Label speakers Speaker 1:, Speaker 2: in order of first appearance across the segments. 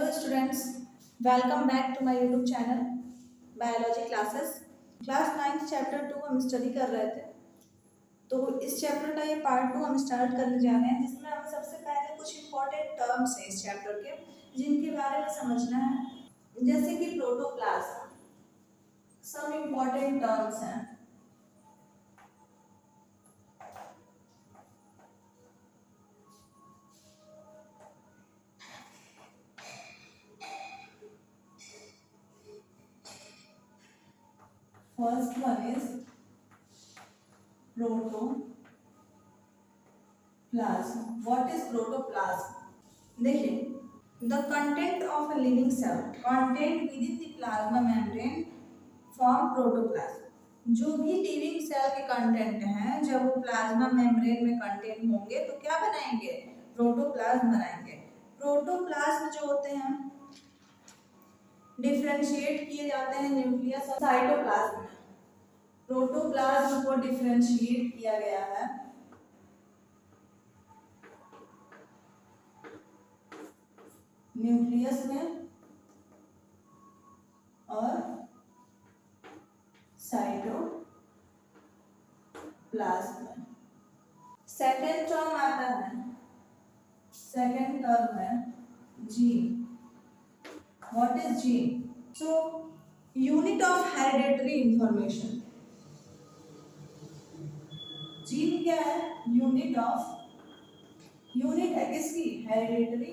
Speaker 1: Hello students, welcome back to my YouTube channel Biology Classes. Class 9 chapter 2 हम study कर रहे थे। तो इस चैप्टर का ये पार्ट 2 हम स्टार्ट करने जा रहे हैं, जिसमें हमें सबसे पहले कुछ इंपॉर्टेंट टर्म्स हैं इस चैप्टर के, जिनके बारे में समझना है। जैसे कि प्रोटोप्लाज्म, सब इंपॉर्टेंट टर्म्स हैं। First one is protoplasm. What is protoplasm? देखिए, the content of a living cell, content within the plasma membrane form protoplasm. जो भी लिविंग सेल के कंटेंट हैं, जब वो प्लाज्मा मेम्ब्रेन में कंटेंट होंगे तो क्या बनाएंगे? प्रोटोप्लाज्म बनाएंगे। प्रोटोप्लाज्म जो होते हैं डिफरेंशिएट किए जाते हैं न्यूक्लियस और साइटोप्लाज्म में। प्रोटोप्लाज्म को डिफरेंशिएट किया गया है न्यूक्लियस में और साइटोप्लाज्म में। सेकेंड टर्म आता है, सेकेंड टर्म है gene. What is gene? So unit of hereditary information. Gene क्या है? यूनिट है किसकी? हेरिडेटरी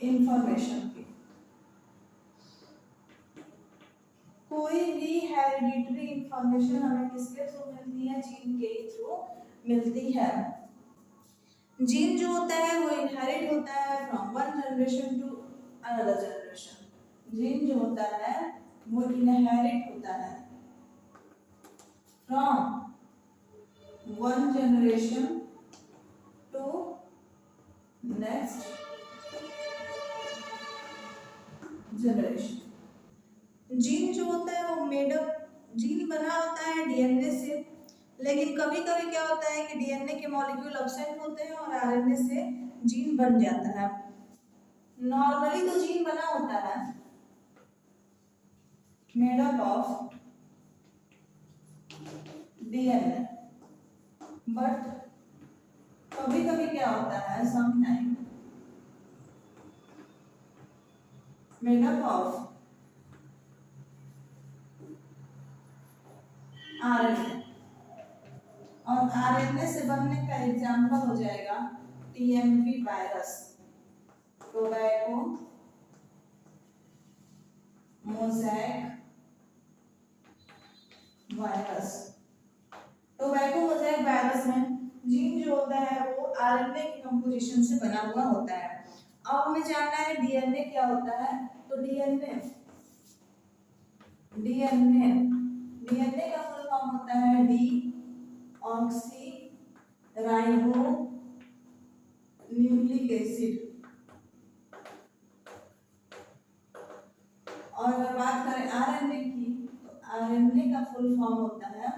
Speaker 1: इंफॉर्मेशन की। कोई भी हेरिडिटरी इंफॉर्मेशन हमें किसके थ्रू मिलती है? जीन के थ्रू मिलती है। जीन जो होता है वो इनहेरिट होता है from one generation to another generation. Gene जो होता है वो इनहेरिट होता है from one generation to next generation. Gene जो होता है वो जीन बना होता है डीएनए से, लेकिन कभी कभी क्या होता है कि डीएनए के मॉलिक्यूल एब्सेंट होते हैं और आरएनए से जीन बन जाता है। नॉर्मली तो जीन बना होता है made up of DNA, but कभी कभी क्या होता है, sometime made up of RNA. और आरएनए से बनने का एग्जाम्पल हो जाएगा TMP virus, tobacco mosaic virus. Tobacco mosaic virus में जीन जो होता है वो आरएनए की कंपोजिशन से बना हुआ होता है। अब हमें जानना है डीएनए क्या होता है। तो डीएनए का फुल फॉर्म होता है D oxy ribo nucleic acid. और अगर बात करें आरएनए की, तो आरएनए का फुल फॉर्म होता है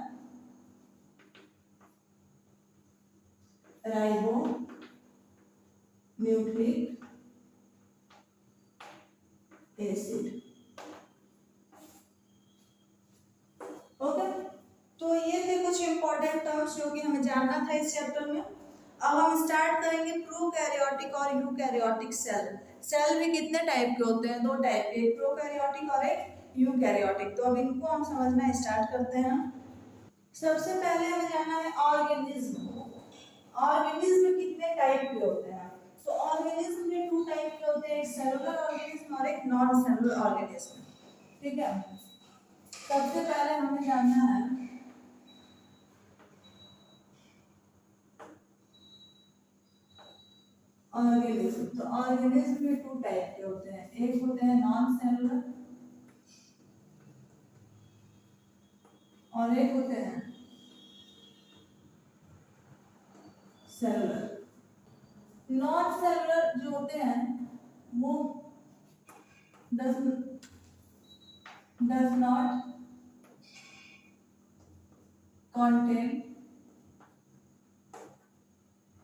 Speaker 1: राइबो न्यूक्लिक एसिड। ओके, तो ये थे कुछ इंपॉर्टेंट टर्म्स जो कि हमें जानना था इस चैप्टर में। अब हम स्टार्ट करेंगे प्रोकैरियोटिक और यूकैरियोटिक सेल। सेल भी कितने टाइप के होते हैं? दो टाइप के, एक प्रोकैरियोटिक और एक यूकैरियोटिक। तो अब इनको हम समझना स्टार्ट करते हैं। सबसे पहले हमें जानना है ऑर्गेनिज्म। ऑर्गेनिज्म कितने टाइप के होते हैं? तो ऑर्गेनिज्म में टू टाइप के होते हैं, एक सेलुलर ऑर्गेनिज्म और एक नॉन सेलुलर ऑर्गेनिज्म। ठीक है, सबसे पहले हमें जानना है ऑर्गेनिज्म। तो ऑर्गेनिज्म में टू टाइप के होते हैं, एक होते हैं नॉन सेलुलर और एक होते हैं सेलुलर। नॉन सेलुलर जो होते हैं वो does not contain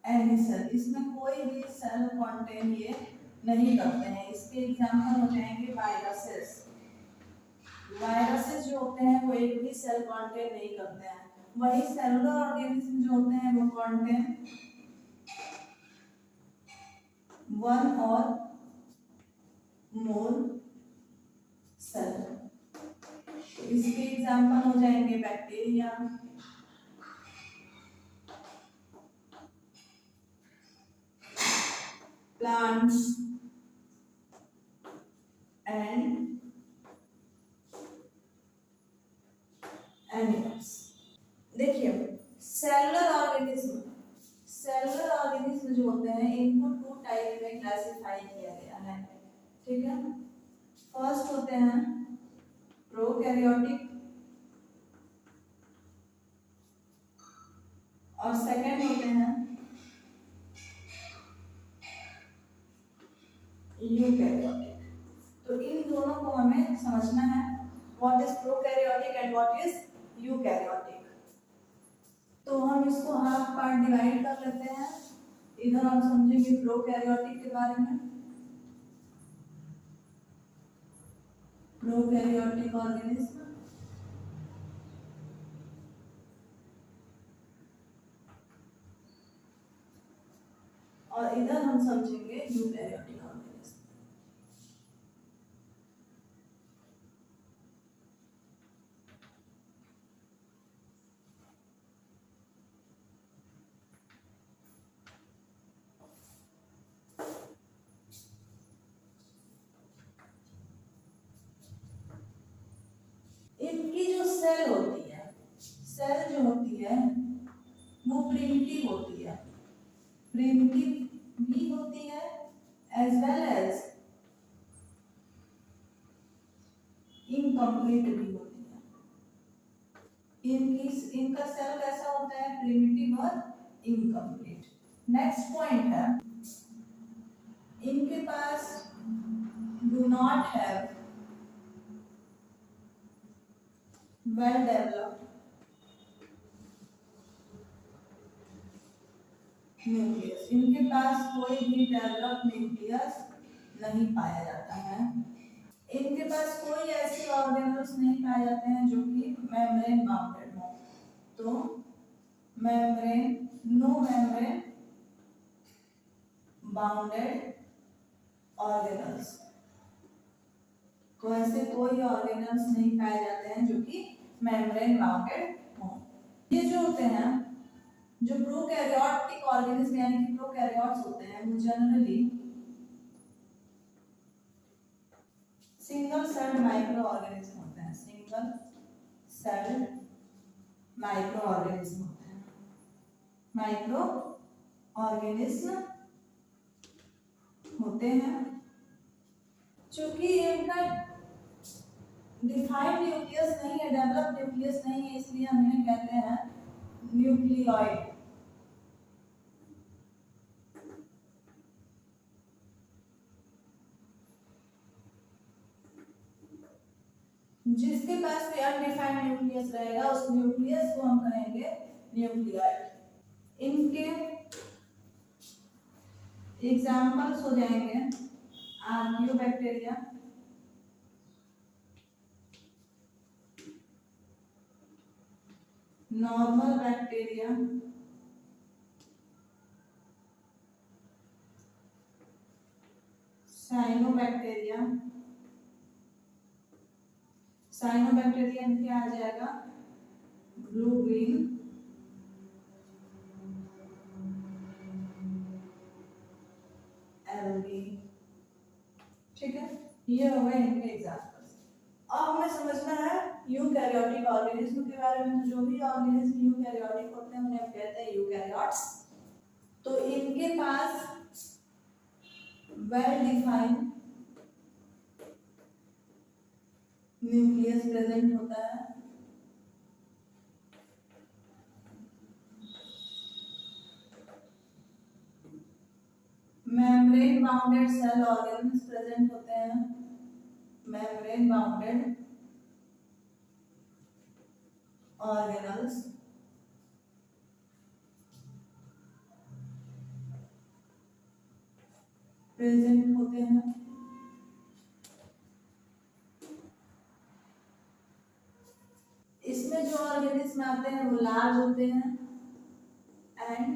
Speaker 1: any cell, इसमें कोई भी सेल कंटेन ये नहीं करते हैं। इसके एग्जांपल हो जाएंगे वायरसेस। वायरसेस जो होते हैं वो एक भी सेल कंटेन नहीं करते हैं। वही सेलुलर ऑर्गेनिज्म जो होते हैं वो कंटेन वन और मोर सेल। तो इसके एग्जांपल हो जाएंगे बैक्टीरिया, प्लांट्स एंड एनिमल्स। देखिए सेलुलर ऑर्गेनिज्म जो होते हैं इनको टू टाइप में क्लासिफाई किया गया है, ठीक है। फर्स्ट होते हैं प्रोकैरियोटिक और सेकंड होते हैं यूकैरियोटिक। तो इन दोनों को हमें समझना है, what is prokaryotic and what is eukaryotic. तो हम इसको हाफ पार्ट डिवाइड कर लेते हैं। इधर हम समझेंगे प्रोकैरियोटिक के बारे में। प्रोकैरियोटिक ऑर्गेनिज्म और इधर हम समझेंगे यूकैरियोटिक ऑर्गेनिज्म। इनकी जो सेल होती है, सेल जो होती है वो प्रिमिटिव होती है, प्रिमिटिव भी होती है एज वेल एज इनकम्प्लीट भी होती है। इनका सेल कैसा होता है, प्रिमिटिव और इनकम्प्लीट। नेक्स्ट पॉइंट है, इनके पास do not have well developed nucleus. इनके पास कोई भी डेवलप न्यूक्लियस नहीं पाया जाता है। इनके पास कोई ऐसे ऑर्गेनल्स नहीं पाए जाते हैं जो कि मेम्ब्रेन बाउंडेड हो। तो नो मेम्ब्रेन बाउंडेड ऑर्गेनल्स, तो ऐसे कोई ऑर्गेनल्स नहीं पाए जाते हैं जो कि मेम्ब्रेन बाउंडेड हो। ये जो होते हैं, जो प्रोकैरियोटिक ऑर्गेनिज्म यानी कि प्रोकैरियोट्स होते हैं, वो generally single celled micro organism होते हैं। सिंगल सेल्ड माइक्रो ऑर्गेनिज्म होते हैं। माइक्रो ऑर्गेनिज्म होते हैं। चूंकि इनका डिफाइंड न्यूक्लियस नहीं है, डेवलप न्यूक्लियस नहीं है, इसलिए हम इन्हें कहते हैं न्यूक्लियोइड। जिसके पास भी अनडिफाइंड न्यूक्लियस रहेगा उस न्यूक्लियस को हम कहेंगे न्यूक्लियोइड। इनके एग्जाम्पल्स हो जाएंगे आर्कियोबैक्टीरिया, नॉर्मल बैक्टीरिया, साइनोबैक्टीरिया। साइनोबैक्टीरिया में क्या आ जाएगा, ब्लू ग्रीन एल्गी, ठीक है। ये हो गए इनके एग्जाम्पल्स। अब हमें समझना है यूकैरियोटिक ऑर्गेनिज्म के बारे में। तो जो भी ऑर्गेनिज्म यूकैरियोटिक होते हैं उन्हें हम कहते हैं यूकैरियोट्स। तो इनके पास वेल डिफाइंड न्यूक्लियस प्रेजेंट होता है। Membrane bounded cell organelles present होते हैं। मेम्ब्रेन बाउंडेड ऑर्गेनल्स प्रेजेंट होते हैं। इसमें जो ऑर्गेनिज्म आते हैं वो लार्ज होते हैं एंड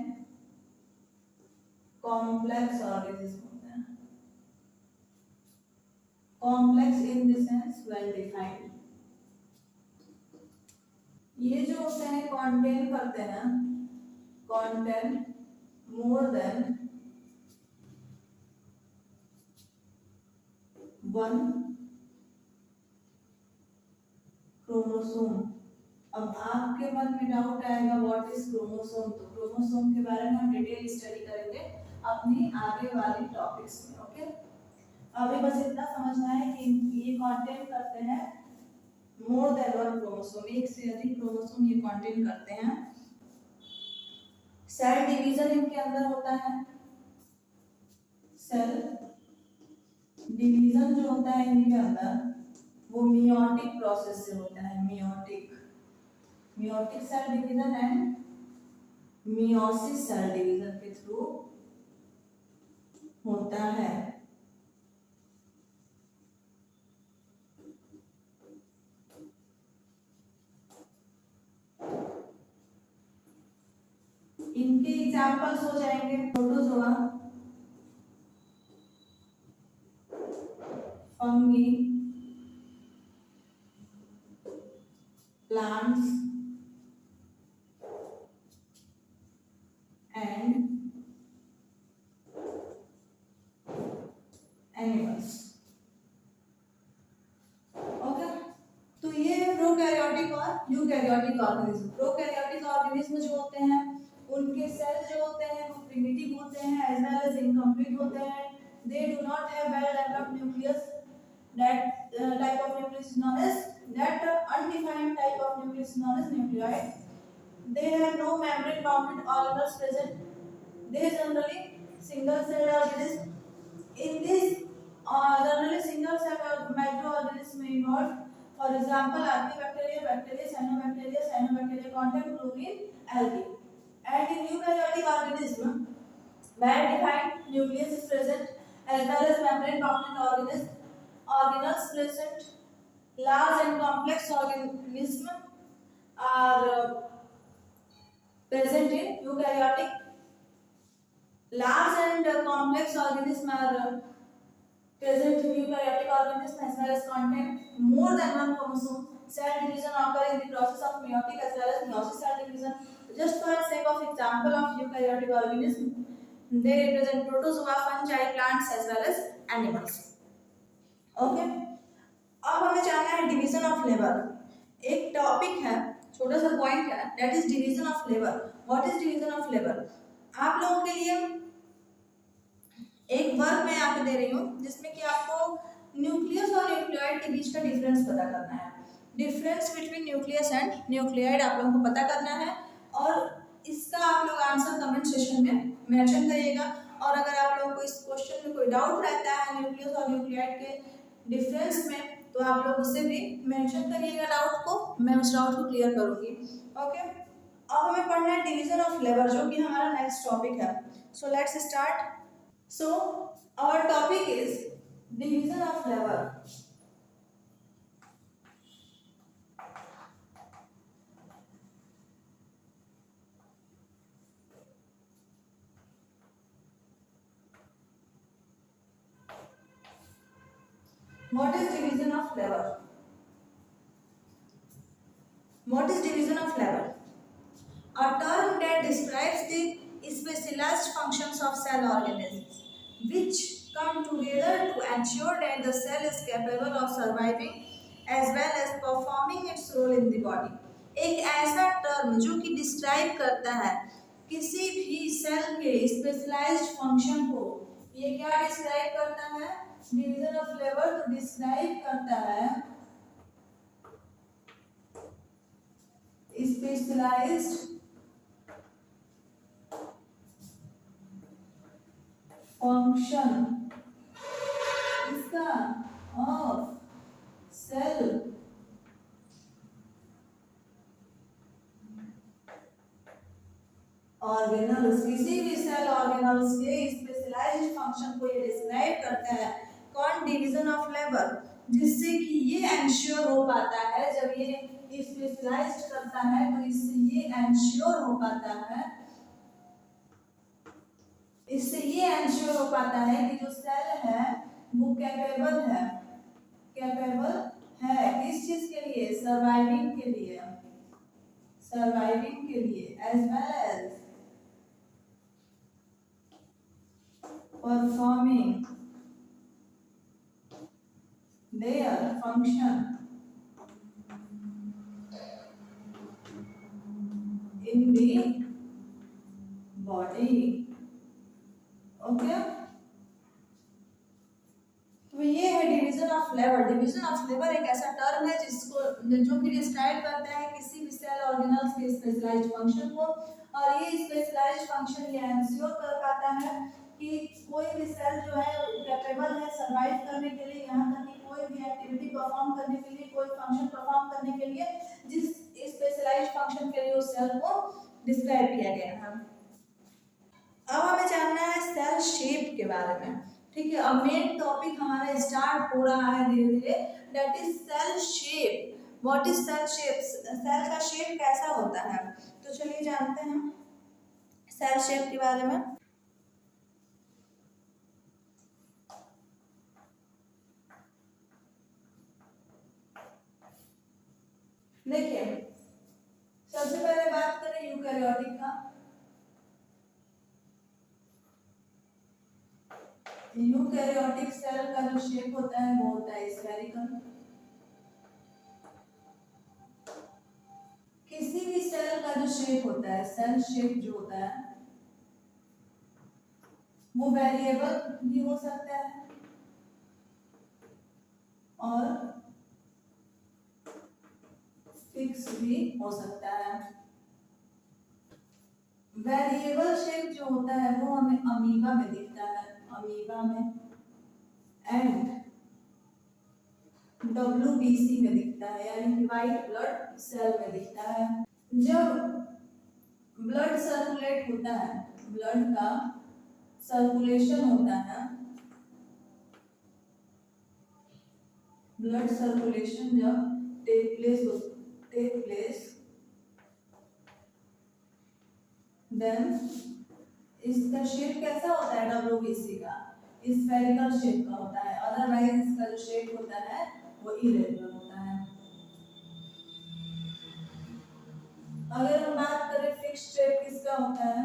Speaker 1: कॉम्प्लेक्स ऑर्गेनिज्म होते हैं। Complex in the sense well defined. ये जो होते हैं कॉन्टेन करते हैं, contain more than one chromosome. अब आपके मन में डाउट आएगा व्हाट इज क्रोमोसोम, तो क्रोमोसोम के बारे में हम डिटेल स्टडी करेंगे अपनी आगे वाली टॉपिक्स में। ओके, अभी बस इतना समझना है कि ये कंटेन करते हैं मोर देन वन क्रोमोसोम, एक से अधिक क्रोमोसोम ये कंटेन करते हैं। सेल डिवीजन इनके अंदर होता है। सेल डिवीजन जो होता है इनके अंदर वो मियोटिक प्रोसेस से होता है। Meiotic cell division and meiosis cell division के थ्रू होता है। इनके एग्जांपल्स हो जाएंगे protozoa, fungi, plants and animals. Okay, तो ये है प्रोकैरियोटिक और यूकैरियोटिक ऑर्गेनिज्म। प्रोकैरियोटिक ऑर्गेनिज्म जो होते हैं उनके सेल जो होते हैं वो प्रिमिटिव होते हैं एज वेल एज इनकम्प्लीट होते हैं। They do not have well developed nucleus. That type of nucleus is known as undefined type of nucleus is known as nucleoid. They have no membrane bounded organelles present. They generally single cell organism. In this generally single cell microorganism involved. For example, Archaebacteria, Bacteria, Cyanobacteria contain chlorine, algae. And in eukaryotic organism, well defined nucleus is present as well as membrane bounded organelles present. Large and complex organisms are present in eukaryotic. Large and complex organisms are present in eukaryotic organisms as well as contain more than one chromosome. Cell division occur in the process of meiotic as well as meiosis cell division. Just for the sake of example of eukaryotic organism, they represent protozoa, fungi, plants as well as animals. Okay, अब हमें जानना है division of labour. एक topic है, छोटा सा point है, that is division of labour. What is division of labour? आप लोगों के लिए एक वर्क मैं यहाँ पे दे रही हूँ जिसमें कि आपको न्यूक्लियस और न्यूक्लियोइड के बीच का डिफरेंस पता करना है। Difference between nucleus and nucleoid आप लोगों को पता करना है और इसका आप लोग आंसर कमेंट सेक्शन में मेंशन करिएगा। और अगर आप लोगों को इस क्वेश्चन में कोई डाउट रहता है न्यूक्लियस और न्यूक्लियोइड के डिफरेंस में, तो आप लोग उसे भी मेंशन करिएगा डाउट को, मैं उस डाउट को क्लियर करूंगी। ओके, अब हमें पढ़ना है डिवीजन ऑफ लेबर जो कि हमारा नेक्स्ट टॉपिक है। So let's start. So our topic is division of labour. What is division of labor? What is division of labor? A term that describes the specialized functions of cell organisms which come together to ensure that the cell is capable of surviving as well as performing its role in the body. एक ऐसा term जो कि describe करता है किसी भी cell के specialised function को। ये क्या डिस्क्राइब करता है? डिवीजन ऑफ लेबर तो डिस्क्राइब करता है स्पेशलाइज्ड फंक्शन इसका ऑफ सेल ऑर्गेनल्स, किसी भी सेल ऑर्गेनल्स के स्पेशलाइज्ड फंक्शन को ये डिस्क्राइब करता है। कौन? डिवीजन ऑफ लेबर, जिससे कि ये एंश्योर हो पाता है, जब ये स्पेशलाइज्ड करता है तो इससे ये एंश्योर हो पाता है, इससे ये एंश्योर हो पाता है कि जो सेल है वो कैपेबल है, कैपेबल है किस चीज के लिए? सर्वाइविंग के लिए, सर्वाइविंग के लिए, as well as performing their function in the body. Okay, तो ये है division of labour. Division of labour एक ऐसा टर्म है जिसको जो कि डिस्क्राइब करता है किसी भी सेल ऑर्गेनल्स के स्पेशलाइज्ड फंक्शन को, और ये स्पेशलाइज्ड फंक्शन ये एंश्योर कर पाता है कि कोई भी सेल जो है कैपेबल है सरवाइव करने के लिए, यहाँ तक कि कोई भी एक्टिविटी परफॉर्म करने के लिए, कोई फंक्शन परफॉर्म करने के लिए, जिस स्पेशलाइज्ड फंक्शन के लिए उस सेल को डिस्क्राइब किया गया है। अब हमें जानना है सेल शेप के बारे में, ठीक है। अब मेन टॉपिक हमारा स्टार्ट हो रहा है धीरे धीरे, that is cell shape. What is cell shape? Cell का शेप कैसा होता है? तो चलिए जानते हैं सेल शेप के बारे में। देखिए, सबसे पहले बात करें यूकैरियोटिक का। यूकैरियोटिक सेल का जो शेप होता है वो होता है स्फेरिकल। किसी भी सेल का जो शेप होता है, सेल शेप जो होता है वो वेरिएबल भी हो सकता है और फिक्स भी हो सकता है। वेरिएबल शेप जो होता है वो हमें अमीबा में दिखता है, अमीबा में, एंड WBC में दिखता है, यानी कि व्हाइट ब्लड सेल में दिखता है। जब ब्लड सर्कुलेट होता है, ब्लड का सर्कुलेशन होता है, ब्लड सर्कुलेशन जब टेक प्लेस देन इसका शेप कैसा होता है? WBC का स्फेरिकल शेप का होता है, अदरवाइज इसका जो शेप होता है वो इरेगुलर होता है। अगर हम बात करें फिक्स्ड शेप किसका होता है,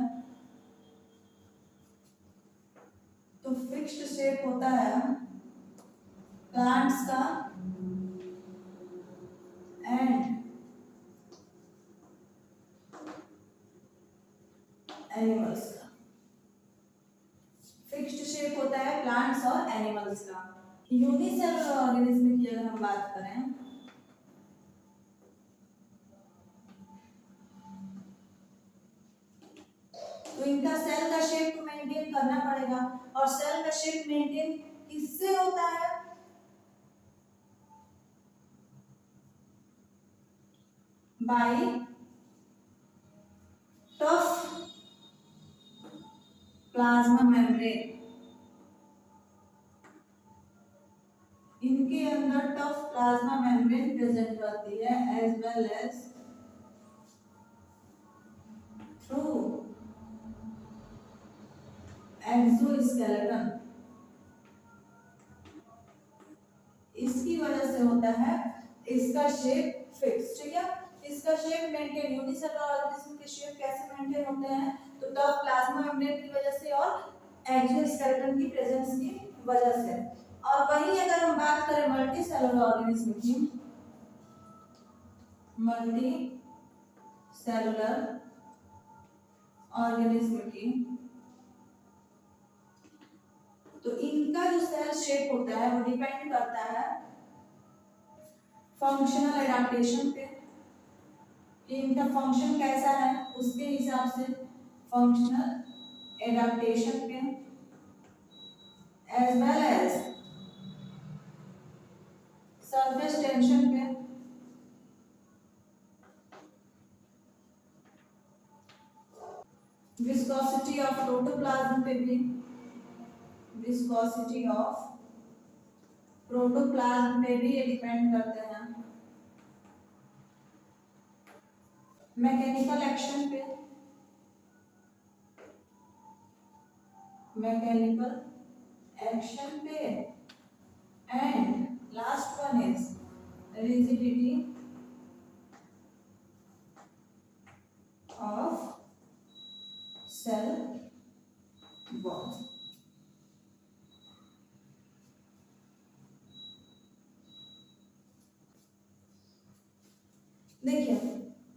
Speaker 1: तो फिक्स्ड शेप होता है प्लांट्स का एंड एनिमल्स का। फिक्स्ड शेप होता है प्लांट्स और एनिमल्स का। यूनिसेलुलर ऑर्गेनिज्म की अगर हम बात करें तो इनका सेल का शेप को मेंटेन करना पड़ेगा, और सेल का शेप मेंटेन किससे होता है? By tough plasma membrane. इनके अंदर टफ प्लाज्मा मेम्ब्रेन प्रेजेंट रहती है, as well as through exoskeleton. इसकी वजह से होता है इसका शेप फिक्स, ठीक है। इसका शेप मेंटेन, यूनिसेलुलर ऑर्गेनिज्म के शेप कैसे मेंटेन होते हैं? तो टफ प्लाज्मा मेम्ब्रेन की वजह से और एक्सोस्केलेटन की प्रेजेंस की वजह से। और वहीं अगर हम बात करें मल्टी सेलुलर ऑर्गेनिज्म की, मल्टी सेलुलर ऑर्गेनिज्म की, तो इनका जो सेल शेप होता है वो डिपेंड करता है फंक्शनल एडाप्टेशन पे, कि इनका फंक्शन कैसा है उसके हिसाब से, फंक्शनल एडाप्टेशन पे, as well as surface tension पे, विस्कोसिटी ऑफ प्रोटोप्लाज्म पे भी, विस्कोसिटी ऑफ प्रोटोप्लाज्म पे भी ये डिपेंड करते हैं, मैकेनिकल एक्शन पे, मैकेनिकल एक्शन पे, and last one is rigidity of cell wall. देखिए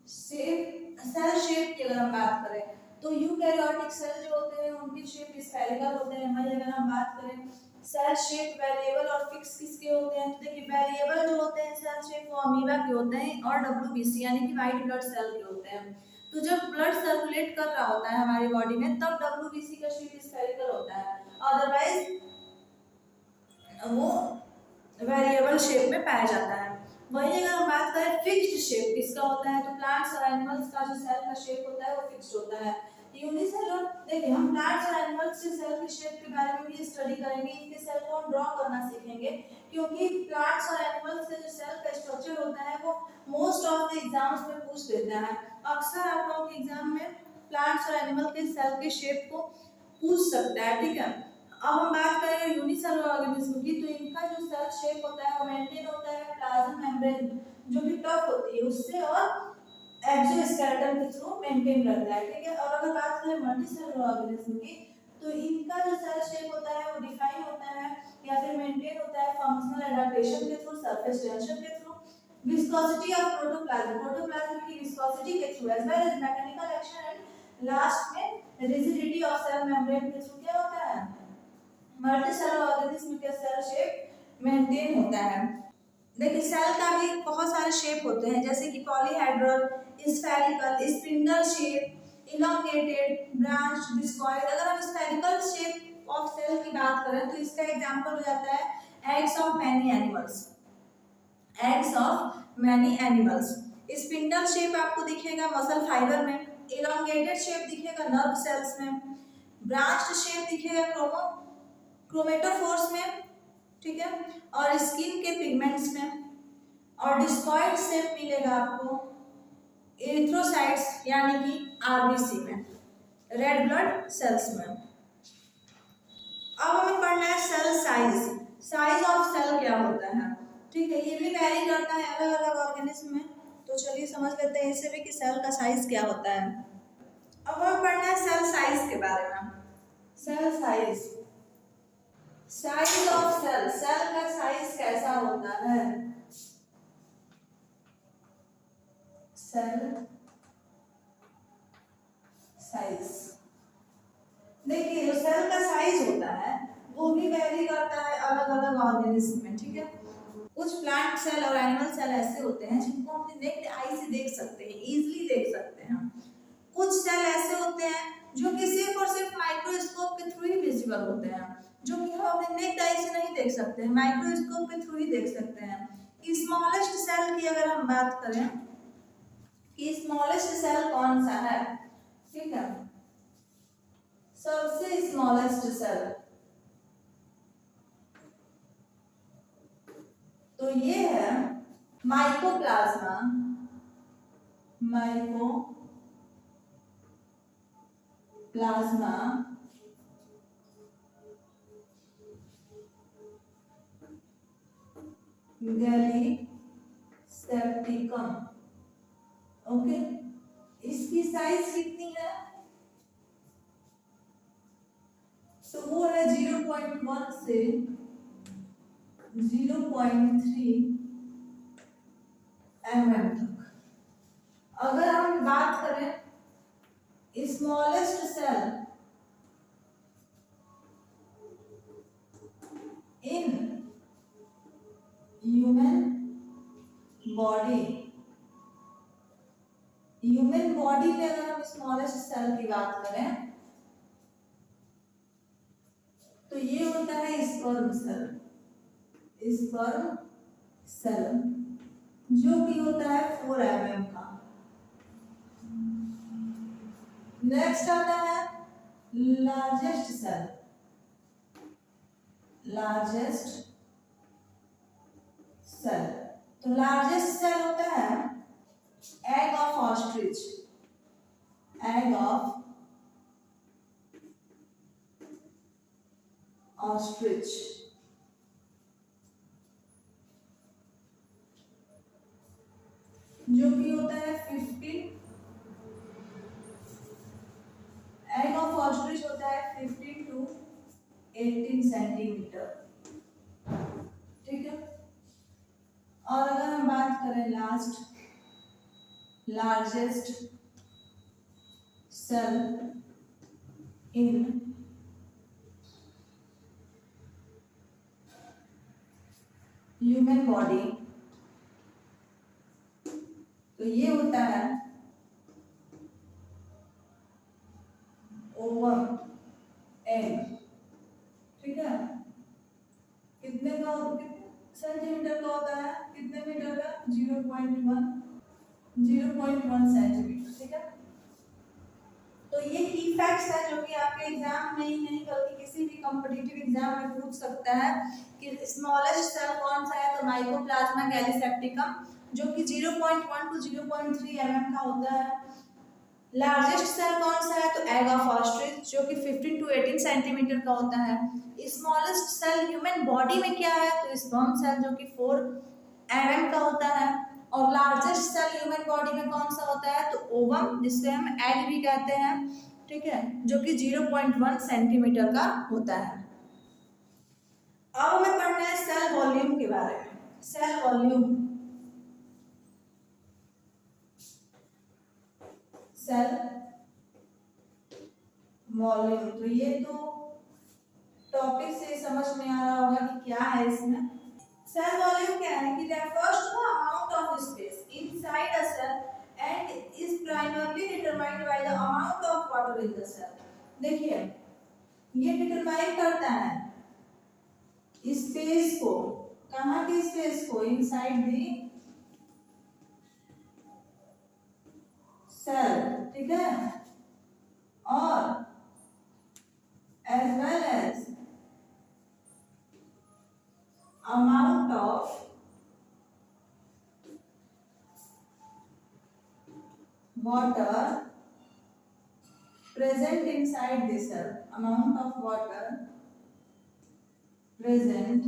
Speaker 1: सेल शेप की अगर हम बात करें तो यूकैरियोटिक सेल जो होते हैं उनकी शेप स्फेरिकल होते हैं। वही अगर हम बात करें सेल शेप वेरिएबल और फिक्स किसके होते हैं, तो देखिए वेरिएबल जो होते हैं सेल शेप वो अमीबा के होते हैं और डब्ल्यूबीसी यानी कि व्हाइट ब्लड सेल के होते हैं। तो जब ब्लड सर्कुलेट कर रहा होता है हमारी बॉडी में तब डब्ल्यूबीसी का शेप स्फेरिकल होता है, अदरवाइज वो वेरिएबल शेप में पाया जाता है। वही अगर हम बात करें फिक्स्ड शेप किसका होता है, तो प्लांट्स और एनिमल्स का जो सेल का शेप होता है वो फिक्स्ड होता है। यूनिसेलुलर देखिए हम प्लांट्स और एनिमल्स के सेल की शेप के बारे में भी स्टडी करेंगे, इनके सेल को हम ड्रॉ करना सीखेंगे, क्योंकि प्लांट्स और एनिमल्स के जो सेल का स्ट्रक्चर होता है वो मोस्ट ऑफ द एग्जाम्स में पूछ देता है। अक्सर आप लोगों के एग्जाम में प्लांट्स और एनिमल के सेल के शेप को पूछ सकता है, ठीक है। अब हम बात करें यूनिसेलुलर ऑर्गेनिज्म की, तो इनका जो सेल शेप होता है वो मेंटेन होता है प्लाज्मा मेम्ब्रेन जो कि टफ होती है उससे और एक्सोस्केलेटन के थ्रू मेंटेन करता है, ठीक है। और अगर बात करें मल्टीसेलुलर ऑर्गेनिज्म की, तो इनका जो सेल शेप होता है वो डिफाइन होता है या फिर मेंटेन होता है फंक्शनल एडाप्टेशन के थ्रू, सरफेस टेंशन के थ्रू, विस्कोसिटी ऑफ प्रोटोप्लाज्म की विस्कोसिटी के through, as well as mechanical action, and last में रिजिडिटी ऑफ सेल मेम्ब्रेन के थ्रू क्या होता है, मल्टीसेलुलर ऑर्गेनिज्म के सेल शेप मेंटेन होता है। देखिए सेल का भी बहुत सारे शेप होते हैं जैसे कि polyhedral, spherical, spindle shape, elongated, branch, discoid. अगर हम स्फेरिकल शेप ऑफ सेल की बात करें तो इसका एग्जांपल हो जाता है eggs of many animals, eggs of many animals. Spindle shape आपको दिखेगा मसल फाइबर में, इलोंगेटेड शेप दिखेगा नर्व सेल्स में, ब्रांच्ड शेप दिखेगा क्रोमेटोफोर्स में, ठीक है, और स्किन के पिगमेंट्स में, और डिस्कॉइड शेप मिलेगा आपको एरिथ्रोसाइट्स यानी कि आरबीसी में, रेड ब्लड सेल्स में। अब हमें पढ़ना है cell size, size of cell क्या होता है, ठीक है, ये भी वैरी करता है अलग अलग ऑर्गेनिज्म में। तो चलिए समझ लेते हैं इसे भी कि सेल का साइज क्या होता है। अब हमें पढ़ना है सेल साइज के बारे में। Cell size, size of cell, cell का साइज कैसा होता है, सेल साइज। देखिए जो सेल का साइज होता है वो भी वेरी करता है अलग अलग ऑर्गेनिज्म में, ठीक है। कुछ प्लांट सेल और एनिमल सेल ऐसे होते हैं जिनको हम अपनी नेक्ड आई से देख सकते हैं, इजीली देख सकते हैं। कुछ सेल ऐसे होते हैं जो कि सिर्फ और सिर्फ माइक्रोस्कोप के थ्रू ही विजिबल होते हैं, जो कि हम अपने नेक्ड आई से नहीं देख सकते हैं, माइक्रोस्कोप के थ्रू ही देख सकते हैं। स्मॉलेस्ट सेल की अगर हम बात करें कि स्मॉलेस्ट सेल कौन सा है, ठीक है, सबसे स्मॉलेस्ट सेल तो ये है माइकोप्लाज्मा, माइकोप्लाज्मा गैलीसेप्टिकम, ओके। इसकी साइज कितनी है, तो वो है 0.1 से 0.3 mm तक। अगर हम बात करें smallest cell in human body, human body में अगर हम स्मॉलेस्ट सेल की बात करें तो ये होता है स्पर्म सेल, स्पर्म सेल जो कि होता है 4 mm का। नेक्स्ट आता है लार्जेस्ट सेल, लार्जेस्ट सेल। तो लार्जेस्ट सेल होता है egg of ostrich, egg of ostrich, जो कि होता है 15, एग ऑफ ऑस्ट्रिच होता है 15 to 18 सेंटीमीटर, ठीक है। और अगर हम बात करें largest cell in human body, तो ये होता है ओवम एग, ठीक है। कितने का, कितने सेंटीमीटर का होता है, कितने मीटर का, 0.1 सेंटीमीटर, ठीक है। तो ये की फैक्ट्स है जो कि आपके एग्जाम में ही नहीं बल्कि किसी भी कॉम्पिटिटिव एग्जाम में पूछ सकता है कि स्मॉलेस्ट सेल कौन सा है, तो माइकोप्लाज्मा गैलीसेप्टिकम, जो कि 0.1 to 0.3 mm का होता है। लार्जेस्ट सेल कौन सा है, तो एग ऑफ ऑस्ट्रिच, जो कि 15 to 18 सेंटीमीटर का होता है। स्मॉलेस्ट सेल ह्यूमन बॉडी में क्या है, तो स्पर्म सेल, जो कि 4 mm का होता है। और लार्जेस्ट सेल ह्यूमन बॉडी में कौन सा होता है, तो ओवम, जिससे हम एग भी कहते हैं, ठीक है, जो कि 0.1 सेंटीमीटर का होता है। अब हमें पढ़ना है सेल वॉल्यूम के बारे में। सेल वॉल्यूम, सेल वॉल्यूम, तो ये तो टॉपिक से समझ में आ रहा होगा कि क्या है इसमें। सेल वॉल्यूम क्या है कि refers to the amount of space inside a cell and is primarily determined by the amount of water in the cell। देखिए, ये डिटरमाइन करता है स्पेस को, कहाँ की स्पेस को, इनसाइड दी सेल, ठीक है, और as well as amount of water present inside the cell, amount of water present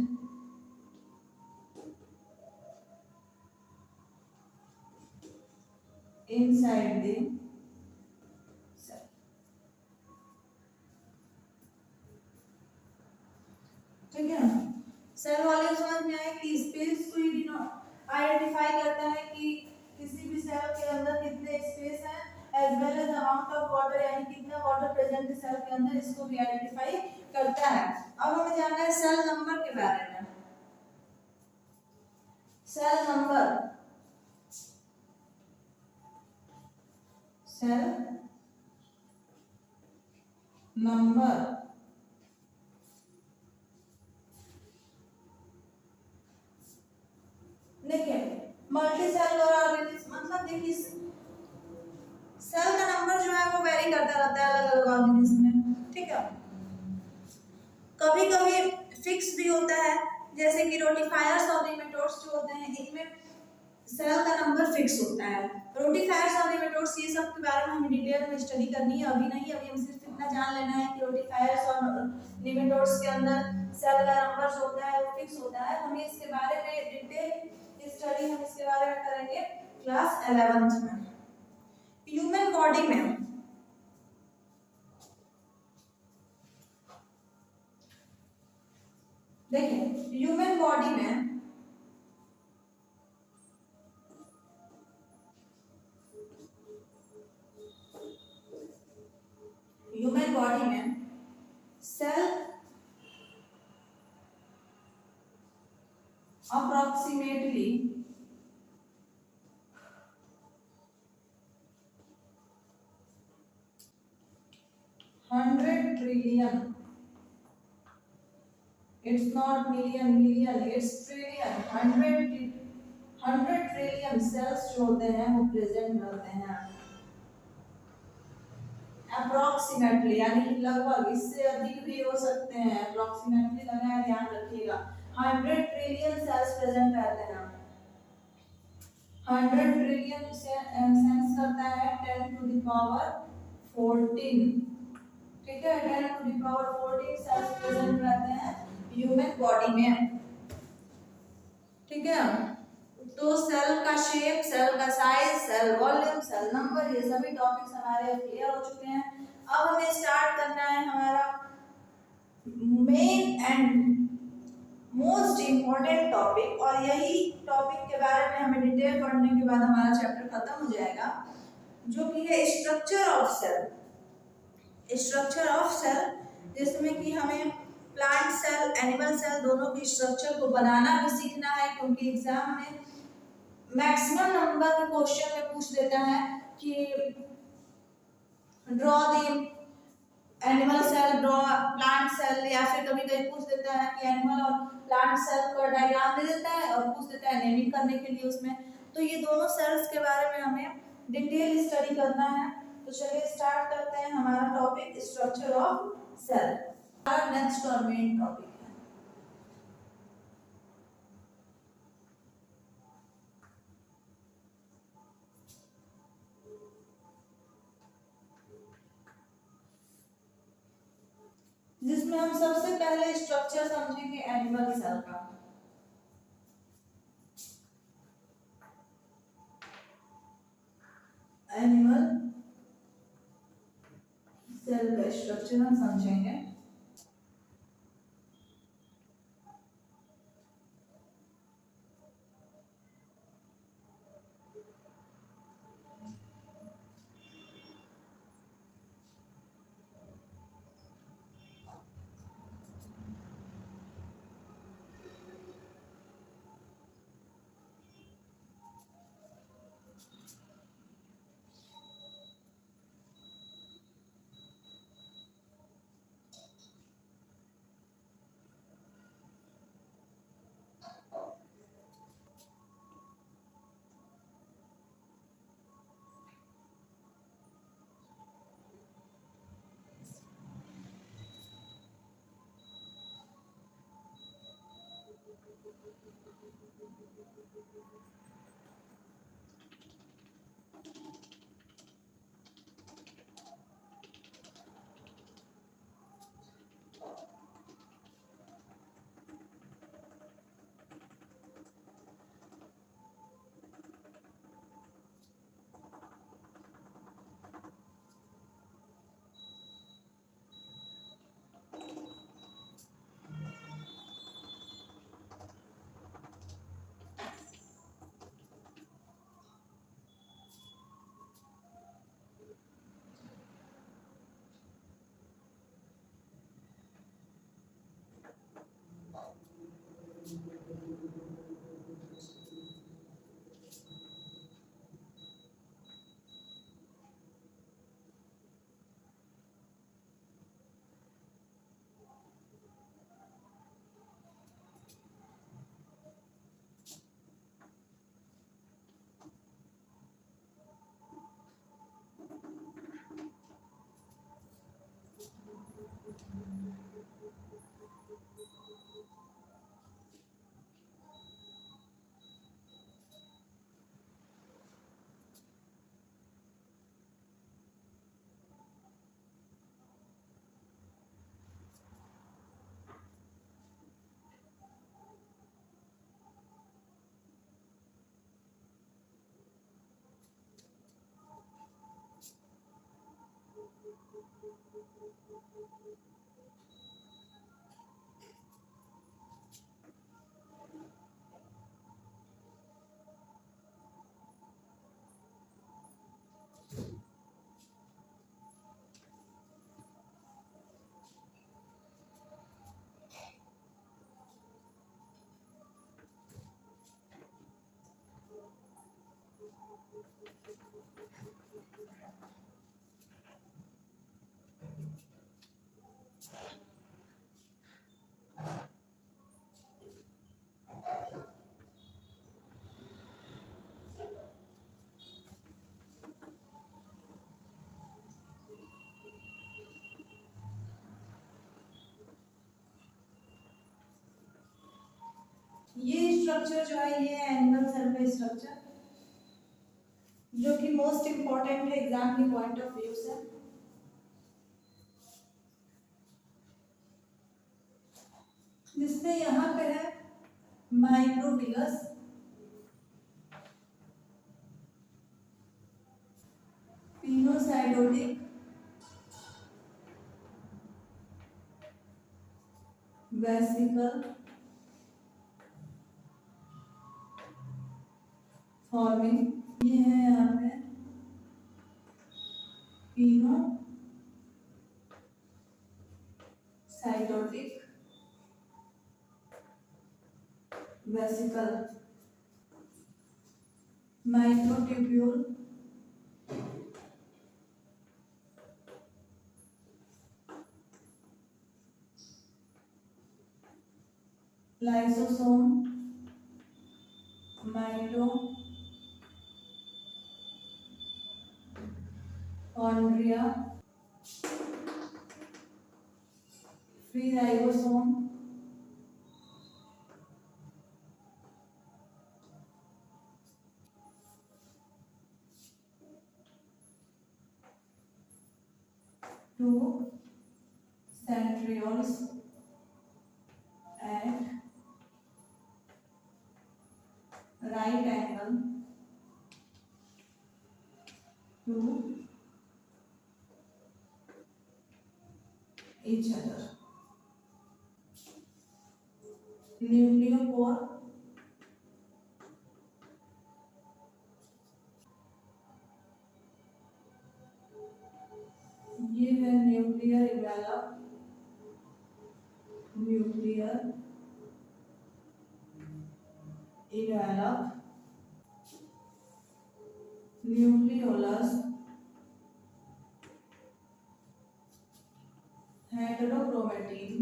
Speaker 1: inside the cell, ठीक है ना। सेल वॉल्यूम समझ में आया कि स्पेस को ही आइडेंटिफाई करता है कि किसी भी सेल के अंदर कितने स्पेस है, as well as amount of water, यानी कितना वाटर प्रेजेंट है सेल के अंदर, इसको भी आइडेंटिफाई करता है। अब हमें जानना है सेल नंबर के बारे में। सेल नंबर, सेल नंबर देखिए, मल्टी सेलुलर ऑर्गेनिज्म मतलब देखिए सेल का नंबर जो है वो वेरी करता रहता है अलग अलग ऑर्गेनिज्म में, ठीक है। कभी कभी फिक्स भी होता है, जैसे कि रोटिफायर्स और निमेटोड्स जो होते हैं, इनमें सेल का नंबर फिक्स होता है। रोटिफायर्स और निमेटोड्स, ये सब के बारे में हमें डिटेल में स्टडी करनी है, अभी नहीं, अभी हम सिर्फ इतना जान लेना है कि रोटिफायर्स और निमेटोड्स के अंदर सेल का नंबर जो होता है वो फिक्स होता है। हमें इसके बारे में डिटेल स्टडी हम इसके बारे में करेंगे क्लास 11th में। ह्यूमन बॉडी में देखिए, ह्यूमन बॉडी में cell approximately 100 trillion, it's not million, it's trillion, 100 trillion cells जो होते हैं वो प्रेजेंट रहते हैं अप्रोक्सीमेटली यानी कि लगभग, इससे अधिक भी हो सकते हैं, अप्रोक्सीमेटली लगा है, ध्यान रखिएगा। 100 ट्रिलियन सेल्स प्रेजेंट रहते हैं। 100 ट्रिलियन सेंस करता है 10 टू द पावर 14, ठीक है। 10 to the power 14 cells present रहते हैं ह्यूमन बॉडी में, ठीक है। तो सेल का शेप, सेल का size, cell volume, cell number, ये सभी टॉपिक्स हमारे क्लियर हो चुके हैं। अब हमें स्टार्ट करना है हमारा main and most important topic, और यही टॉपिक के बारे में हमें डिटेल पढ़ने के बाद हमारा चैप्टर खत्म हो जाएगा, जो कि है structure of cell. Structure of cell, जिसमें कि हमें प्लांट सेल, एनिमल सेल दोनों की स्ट्रक्चर को बनाना भी सीखना है, क्योंकि एग्जाम में मैक्सिमम नंबर के क्वेश्चन में पूछ देता है कि draw the animal cell, draw plant cell, या फिर कभी कभी पूछ देता है कि एनिमल और प्लांट सेल का डायग्राम दे देता है और पूछ देता है नेमिंग करने के लिए उसमें। तो ये दोनों सेल्स के बारे में हमें डिटेल स्टडी करना है। तो चलिए स्टार्ट करते हैं हमारा टॉपिक स्ट्रक्चर ऑफ सेल। हमारा नेक्स्ट और मेन टॉपिक है। जिसमें हम सबसे पहले स्ट्रक्चर समझेंगे एनिमल सेल का। एनिमल सेल का स्ट्रक्चर हम समझेंगे। स्ट्रक्चर जो है ये एनिमल सेल का स्ट्रक्चर, जो कि मोस्ट इंपॉर्टेंट है एग्जाम के पॉइंट ऑफ व्यू से। जिसमें यहाँ पे है माइक्रोविलस, पिनोसाइडोटिक, वेसिकल फॉर्मिंग, ये है यहाँ पे pinocytotic vesicle, microtubule, lysosome, mitochondria, free ribosome, two centrioles at right angle to each other. Nucleopore, ये है न्यूक्लियर इवेलप, न्यूक्लियर इवेलप, न्यूक्लियोलस, हेटेरोक्रोमेटिन,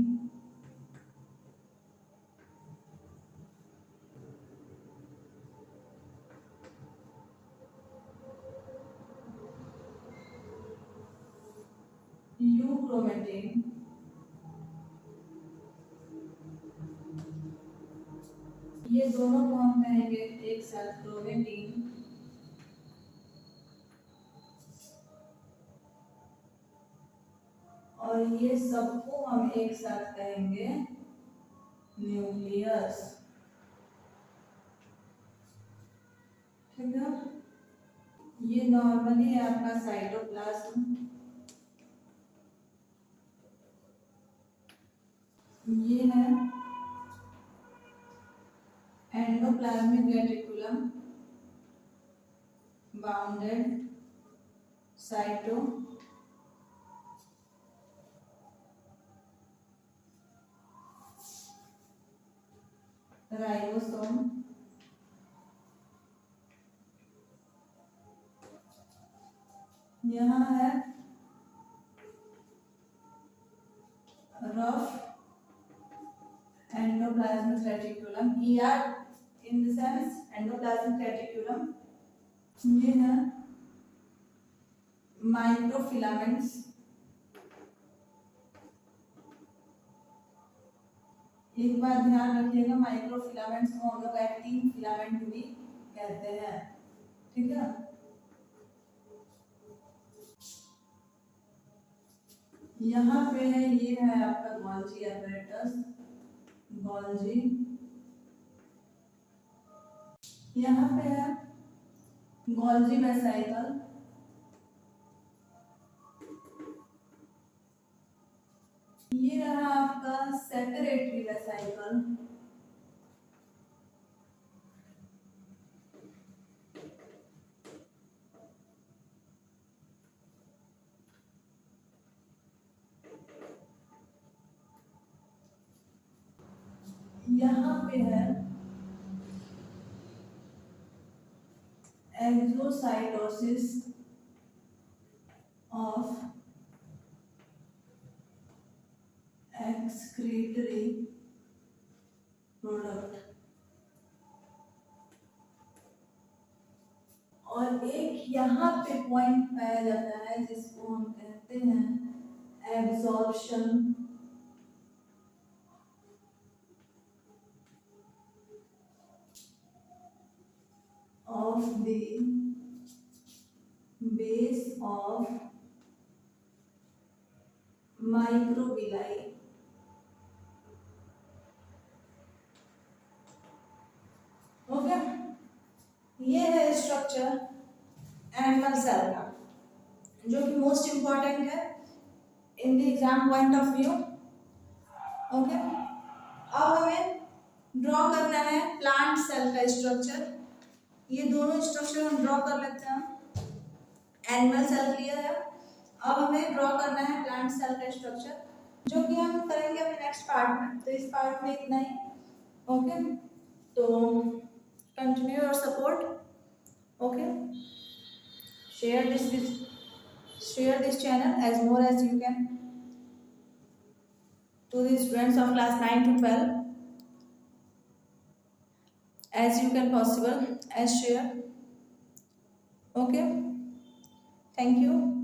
Speaker 1: यूक्रोमेटिन, ये दोनों को हम कहेंगे एक साथ क्रोमेटिन, और ये सबको हम एक साथ कहेंगे न्यूक्लियस। ठीक है, ये नॉर्मली है आपका साइटोप्लाज्म, ये है endoplasmic reticulum, bounded cyto ribosome, यहाँ है rough endoplasmic reticulum, ER in the sense endoplasmic reticulum, ये है माइक्रोफिलामेंट्स, एक बात ध्यान रखिएगा माइक्रोफिलामेंट्स को हम लोग एक्टिन फिलामेंट भी कहते हैं। ठीक है, यहाँ पे ये है आपका गोल्जी एपरेटस, गोल्जी, यहाँ पे है गोल्जी वेसिकल, ये रहा आपका सेक्रेटरी वेसिकल, यहाँ पे है एक्सोसाइटोसिस ऑफ एक्सक्रीटरी प्रोडक्ट, और एक यहाँ पे पॉइंट पाया जाता है जिसको हम कहते हैं absorption of the base of microvilli. Okay, ये है स्ट्रक्चर एनिमल सेल का, जो कि मोस्ट इंपॉर्टेंट है in the exam point of view. Okay, अब हमें ड्रॉ करना है प्लांट सेल का स्ट्रक्चर। ये दोनों स्ट्रक्चर हम ड्रॉ कर लेते हैं। एनिमल सेल क्लियर है, अब हमें ड्रॉ करना है प्लांट सेल का स्ट्रक्चर, जो कि हम करेंगे अपने नेक्स्ट पार्ट में। तो इस पार्ट में इतना ही। ओके, तो continue your support. Okay, share this channel as more as you can to the students of class 9 to 12 as you can possible, as share. Okay, thank you.